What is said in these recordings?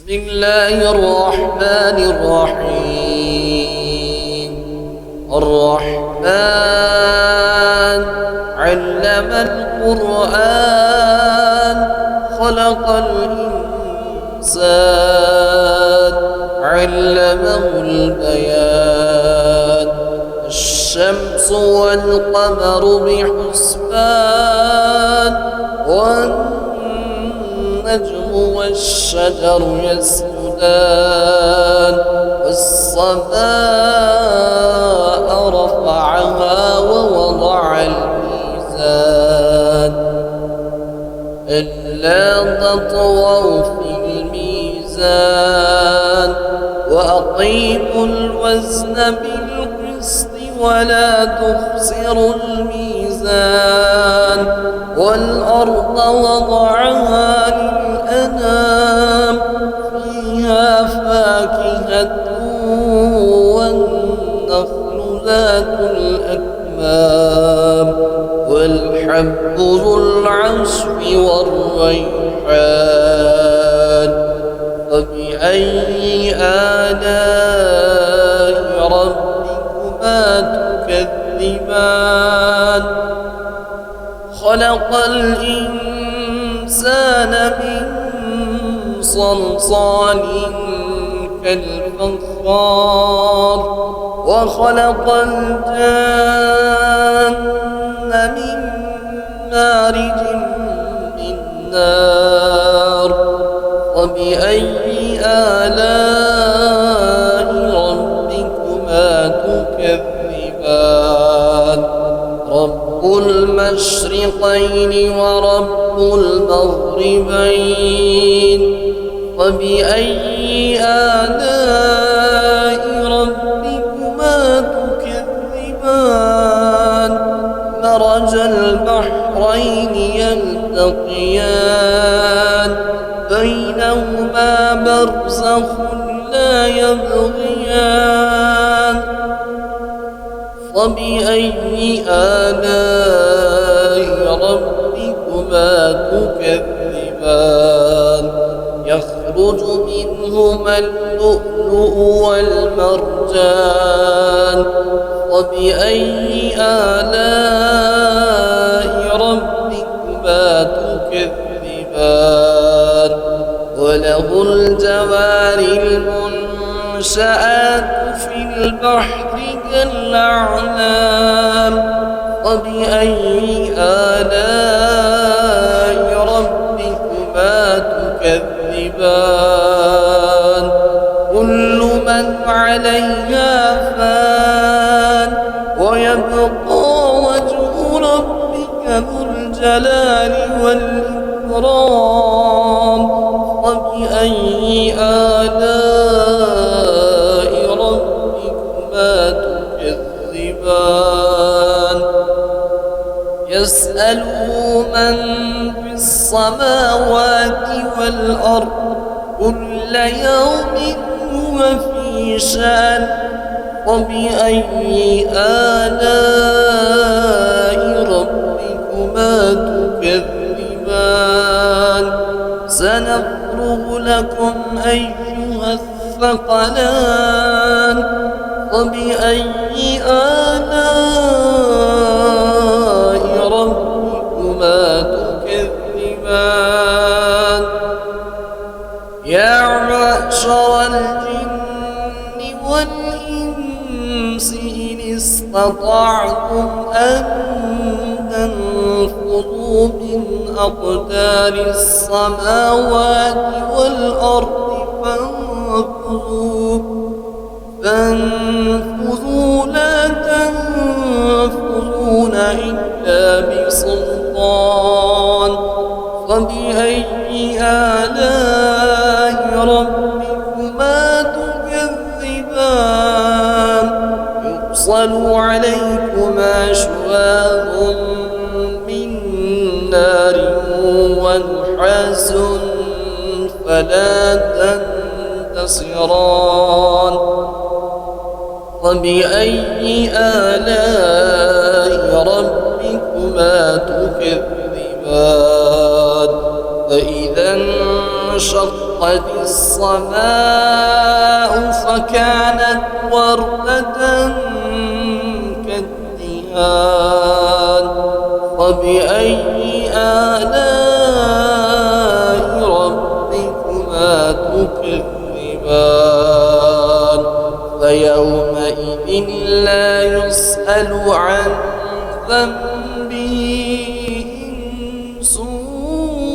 بسم الله الرحمن الرحيم. الرحمن علم القرآن خلق الإنسان علمه البيان. الشمس والقمر بحسبان والنجم والشجر يسجدان. والسماء رفعها ووضع الميزان ألا تطغوا في الميزان وأقيموا الوزن بالقسط ولا تخسروا الميزان. والأرض وضعها للأنام فيها فاكهة والنخل ذات الأكمام والحب ذو العصف والريحان. فبأي آلاء ربكما تكذبان؟ خلق الإنسان من صلصال كالفخار وخلق الجن من مارج من نار. وبأي آلاء ربكما تكذبان؟ رب المشرقين ورب المغربين. وبأي آلاء ربكما تكذبان؟ مرج البحرين يلتقيان بينهما برزخ لا يبغيان. فبأي آلاء ربكما تكذبان؟ يخرج منهما اللؤلؤ والمرجان. وبأي آلاء ربكما تكذبان؟ وله الجوار المنشآت في البحر كالأعلام. وبأي آلاء ربكما تكذبان؟ كل من عليها فان ويبقى وجه ربك ذو الجلال والإكرام. وبأي آلاء ربكما تكذبان؟ يسأله من في السماوات والأرض كل يوم هو في شأن. وبأي آلاء ربكما تكذبان؟ سنفرغ لكم أيها الثقلان. وبأي آلاء ربكما تكذبان؟ يا معشر الجن والإنس إن استطعتم أن تنفذوا من أقدار السماوات والأرض فانفذوا لا تنفذون إلا بسلطان. فبأي آلاء ربكما تكذبان؟ يرسل عليكما شواظ من نار ونحاس فلا تنتصران. وبأي آلاء ربكما تكذبان؟ فإذا انشق وانشقت السماء فكانت وردة كالدهان فبأي آلاء ربكما تكذبان فيومئذ لا يسأل عن ذنبه إنس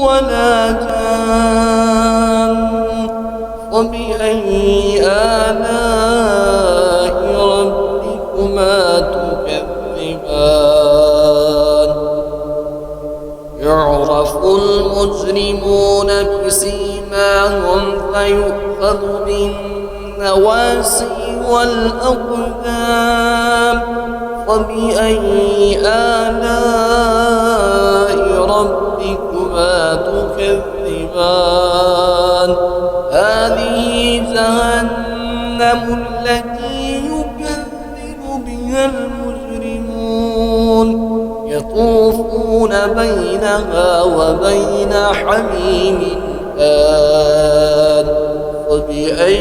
ولا جان فبأي آلاء ربكما تكذبان يعرف المجرمون بسيماهم فيؤخذ بالنواسي والأقدام فبأي آلاء ربكما تكذبان هذه جهنم التي يكذب بها المجرمون يطوفون بينها وبين حميم آن فبأي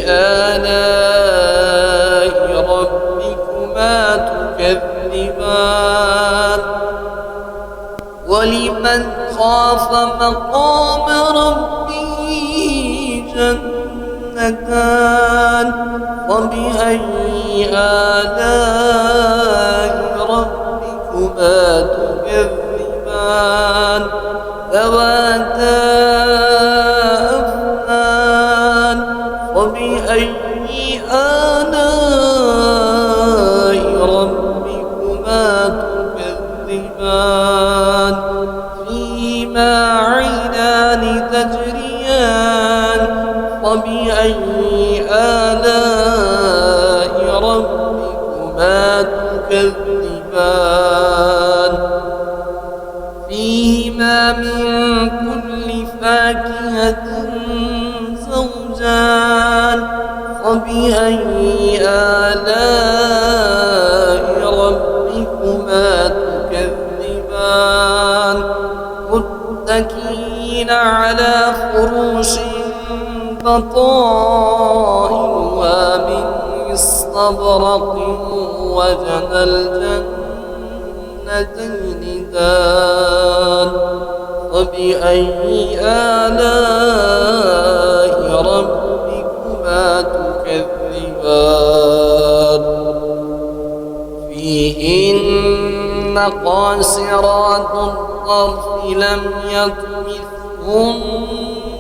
آلاء ربكما تكذبان ولمن خاف مقام ربه جنتان فبأي آلاء ربكما تكذبان ذواتا أفنان فبأي آلاء ربكما تكذبان فيهما عينان تجريان فبأي آلاء ربكما تكذبان فيهما من كل فاكهة زوجان فبأي آلاء ربكما تكذبان متكئين على فروش بطائنها من استبرق وجنى الجنتين دان فبأي آلاء ربكما تكذبان فيهن قاصرات الطرف لم يطمثهن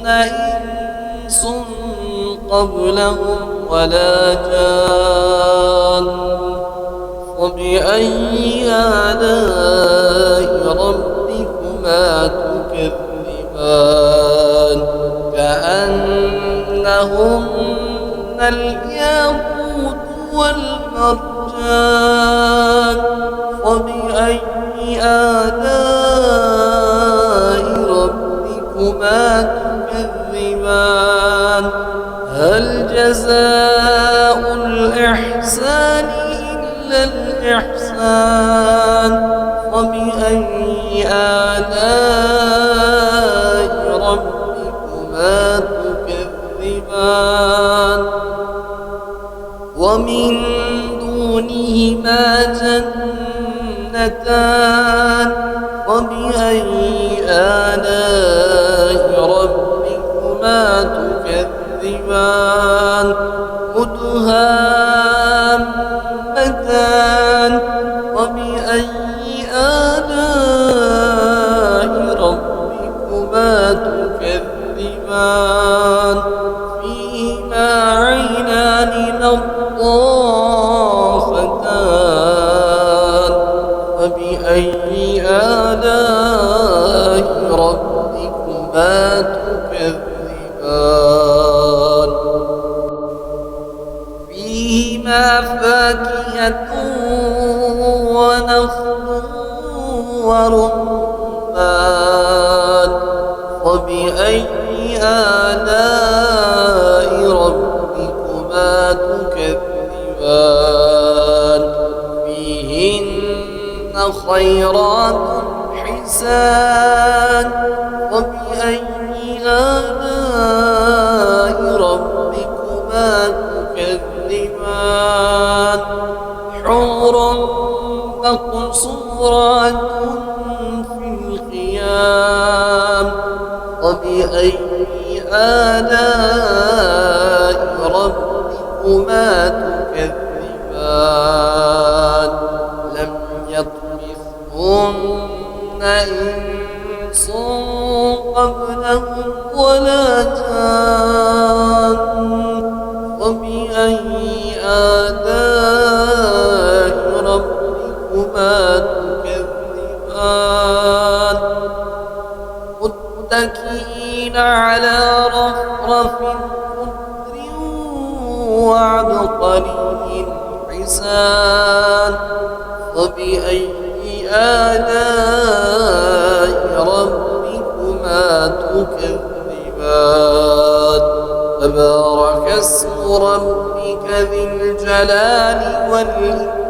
إنس قبلهم ولا جان فبأي آلاء ربكما تكذبان كأنهن الياقوت والمرجان فبأي آلاء ربكما تكذبان هل جزاء الإحسان إلا الإحسان فبأي آلاء ربكما تكذبان ومن دونهما جنتان فبأي آلاء ربكما تكذبان مدهامتان فبأي آلاء ربكما تكذبان فيهما عينان نضاختان فبأي آلاء ربكما تكذبان فيهما فاكهة ونخل ورمان فبأي آلاء ربكما تكذبان فيهن خيرات حسان فبأي آلاء ربكما تكذبان حور مقصورات في الخيام فبأي آلاء ربكما تكذبان لم يطمثهن إنس قبلهم ولا جان فبأي آلاء ربكما تكذبان متكئين على رفرف خضر وعبقري حسان فبأي آلاء ربكما تكذبان تبارك اسم ربك ذي الجلال والإكرام